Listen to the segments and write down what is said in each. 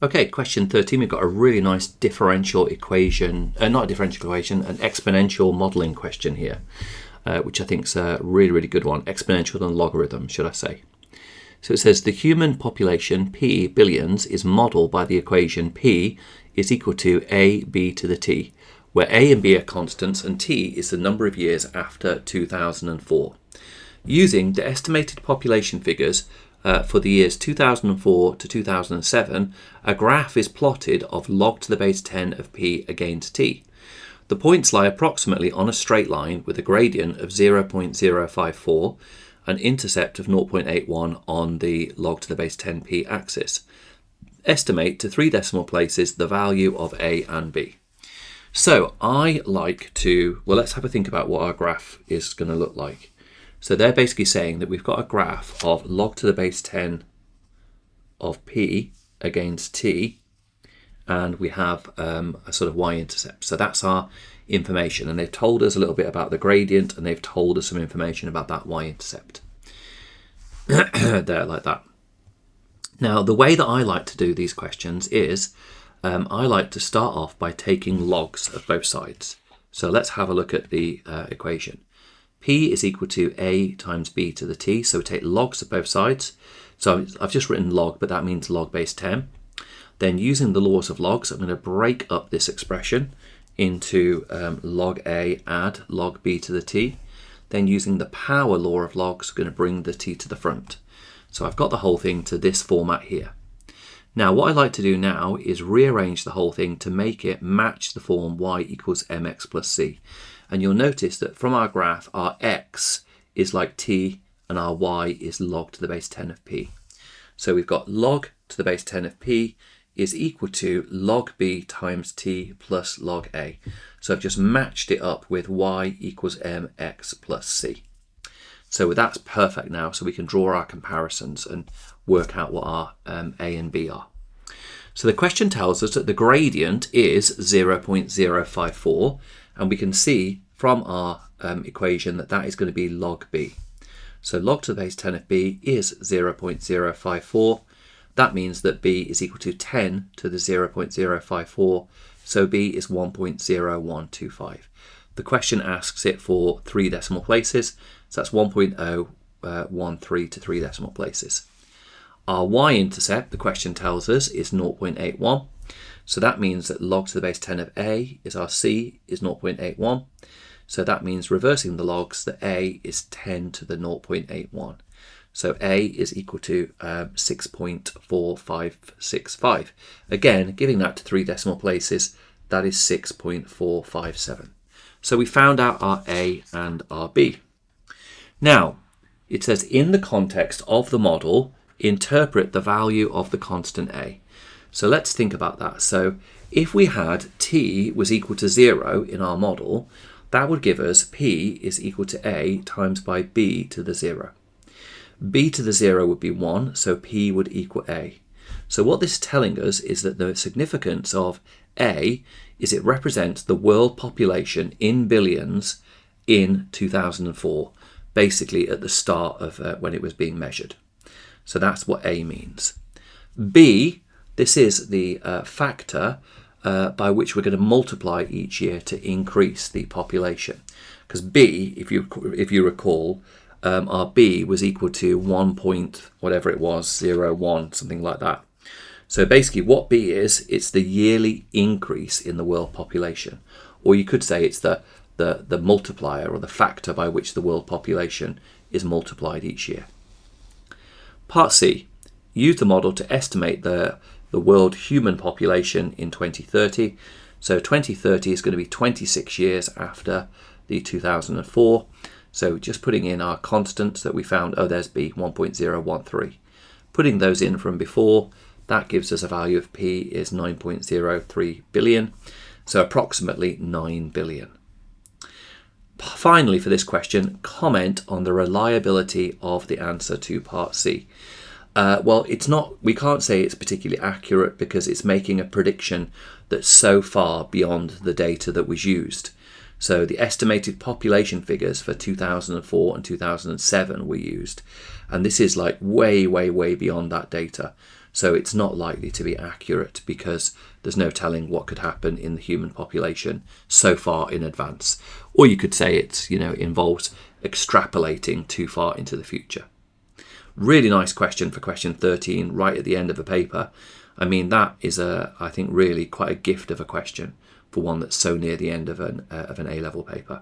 Okay, question 13, we've got a really nice differential equation, not a differential equation, an exponential modelling question here, which I think is a really, really good one. Exponential and logarithm, should I say. So it says the human population, P billions, is modelled by the equation P is equal to A B to the T, where A and B are constants and T is the number of years after 2004. Using the estimated population figures for the years 2004 to 2007, a graph is plotted of log10 of P against T. The points lie approximately on a straight line with a gradient of 0.054, an intercept of 0.81 on the log10 P axis. Estimate to 3 decimal places the value of A and B. So I like to, well, let's have a think about what our graph is going to look like. So they're basically saying that we've got a graph of log10 of P against T, and we have a sort of y-intercept. So that's our information, and they've told us a little bit about the gradient, and they've told us some information about that y-intercept. There, like that. Now, the way that I like to do these questions is I like to start off by taking logs of both sides. So let's have a look at the equation. P is equal to A times B to the T, so we take logs of both sides. So I've just written log, but that means log base 10. Then using the laws of logs, I'm going to break up this expression into log A add log B to the T. Then using the power law of logs, I'm going to bring the T to the front. So I've got the whole thing to this format here. Now what I like to do now is rearrange the whole thing to make it match the form y equals mx plus c. And you'll notice that from our graph, our x is like t and our y is log10 of p. So we've got log10 of p is equal to log b times t plus log a. So I've just matched it up with y equals mx plus c. So that's perfect now, so we can draw our comparisons and work out what our a and b are. So the question tells us that the gradient is 0.054, and we can see from our equation that that is going to be log b. So log10 of b is 0.054. That means that b is equal to 10 to the 0.054, so b is 1.0125. The question asks it for 3 decimal places, so that's 1.013 to 3 decimal places. Our y-intercept, the question tells us, is 0.81. So that means that log10 of a is our c is 0.81. So that means reversing the logs, that a is 10 to the 0.81. So a is equal to 6.4565. Again, giving that to 3 decimal places, that is 6.457. So we found out our a and our b. Now, it says in the context of the model, interpret the value of the constant a. So let's think about that. So if we had t was equal to 0 in our model, that would give us p is equal to a times by b to the 0. b to the 0 would be 1, so p would equal a. So what this is telling us is that the significance of a is it represents the world population in billions in 2004, basically at the start of when it was being measured. So that's what a means. B, this is the factor by which we're going to multiply each year to increase the population. Because b, if you recall, our b was equal to 1 point whatever it was, 0.1, something like that. So basically what b is, it's the yearly increase in the world population. Or you could say it's the multiplier or the factor by which the world population is multiplied each year. Part C, use the model to estimate the world human population in 2030. So 2030 is going to be 26 years after the 2004. So just putting in our constants that we found, oh, there's b, 1.013. Putting those in from before, that gives us a value of p is 9.03 billion. So approximately 9 billion. Finally, for this question, comment on the reliability of the answer to part C. Well, we can't say it's particularly accurate because it's making a prediction that's so far beyond the data that was used. So the estimated population figures for 2004 and 2007 were used. And this is like way, way, way beyond that data. So it's not likely to be accurate because there's no telling what could happen in the human population so far in advance. Or you could say it's, involves extrapolating too far into the future. Really nice question for question 13 right at the end of the paper. I mean, that is I think really quite a gift of a question for one that's so near the end of an A-level paper.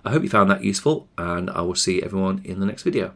I hope you found that useful, and I will see everyone in the next video.